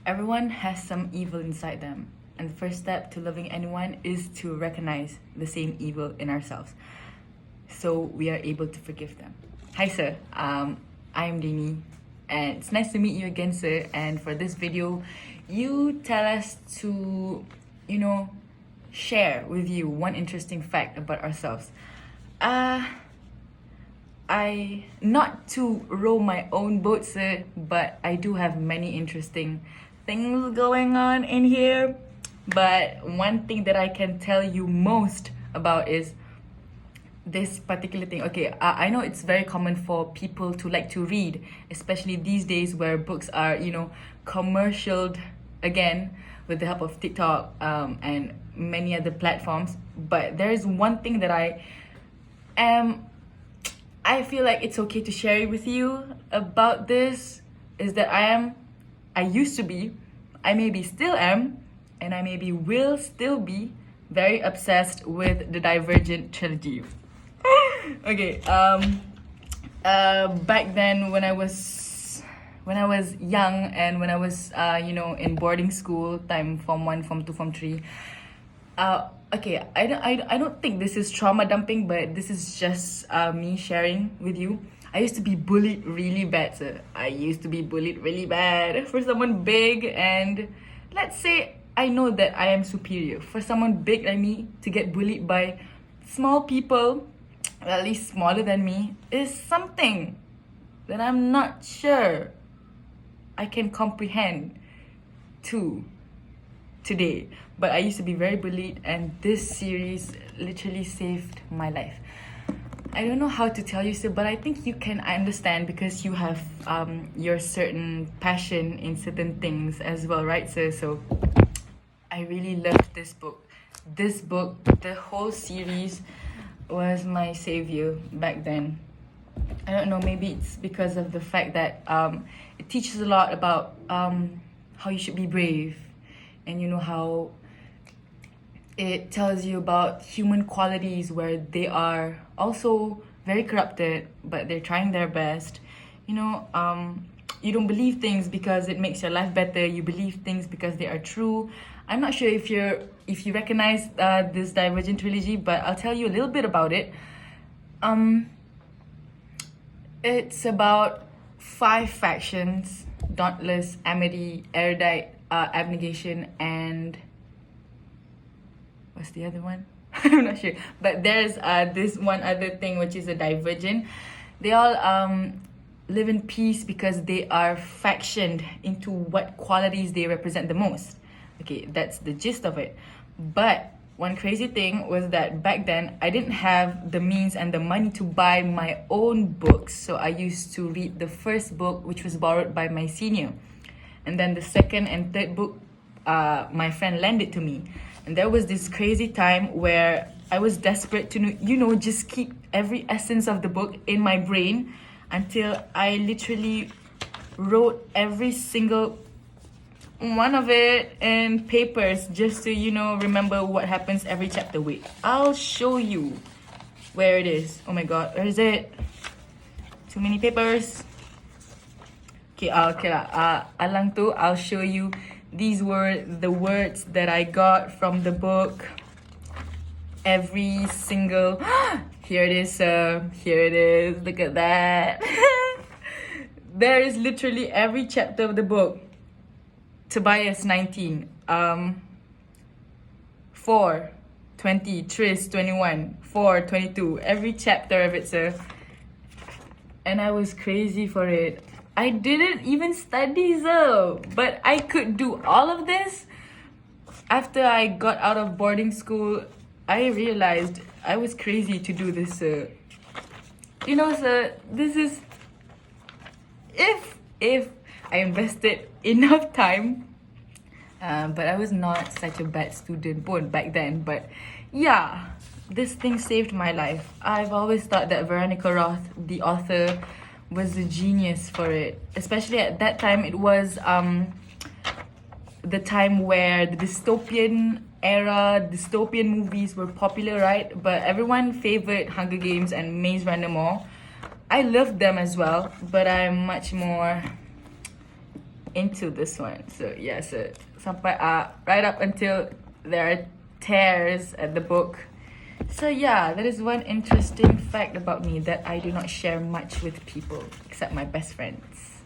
Everyone has some evil inside them, and the first step to loving anyone is to recognize the same evil in ourselves, so we are able to forgive them. Hi, sir. I'm Dini, and it's nice to meet you again, sir. And for this video, you tell us to, share with you one interesting fact about ourselves. I not to row my own boat, sir, but I do have many interesting things going on in here. But one thing that I can tell you most about is this particular thing. Okay, I know it's very common for people to like to read, especially these days where books are, commercialed again with the help of TikTok and many other platforms. But there is one thing that I feel like it's okay to share with you about this, is that I used to be, I maybe still am, and I maybe will still be very obsessed with the Divergent trilogy. Okay, back then when I was young and when I was in boarding school time, Form 1, Form 2, Form 3, okay, I don't think this is trauma dumping, but this is just me sharing with you. I used to be bullied really bad, sir. I used to be bullied really bad for someone big, and let's say I know that I am superior. For someone big like me to get bullied by small people, at least smaller than me, is something that I'm not sure I can comprehend to today. But I used to be very bullied, and this series literally saved my life. I don't know how to tell you, sir, but I think you can understand because you have your certain passion in certain things as well, right, sir? So I really loved this book. This book, the whole series, was my savior back then. I don't know, maybe it's because of the fact that it teaches a lot about how you should be brave, and how it tells you about human qualities where they are also very corrupted, but they're trying their best. You don't believe things because it makes your life better. You believe things because they are true. I'm not sure if you recognize this Divergent trilogy, but I'll tell you a little bit about it. It's about 5 factions: Dauntless, Amity, Erudite, Abnegation, and what's the other one? I'm not sure. But there's this one other thing, which is a Divergent. They all live in peace because they are factioned into what qualities they represent the most. Okay, that's the gist of it. But one crazy thing was that back then I didn't have the means and the money to buy my own books. So I used to read the first book, which was borrowed by my senior. And then the second and third book, my friend lent it to me. And there was this crazy time where I was desperate to, just keep every essence of the book in my brain until I literally wrote every single one of it in papers just to, remember what happens every chapter. Wait, I'll show you where it is. Oh my god, where is it? Too many papers. Okay, alang tu, I'll show you. These were the words that I got from the book. Every single... Here it is, here it is. Look at that. There is literally every chapter of the book. Tobias 19. 4, 20. Tris 21. 4, 22. Every chapter of it, sir. And I was crazy for it. I didn't even study, so, but I could do all of this. After I got out of boarding school, I realized I was crazy to do this, sir. Sir, this is if I invested enough time. But I was not such a bad student born back then. But yeah, this thing saved my life. I've always thought that Veronica Roth, the author, was a genius for it. Especially at that time, it was the time where the dystopian movies were popular, right? But everyone favored Hunger Games and Maze Runner more. I loved them as well, but I'm much more into this one. So yeah, so sampai right up until there are tears at the book. So yeah, that is one interesting fact about me that I do not share much with people except my best friends.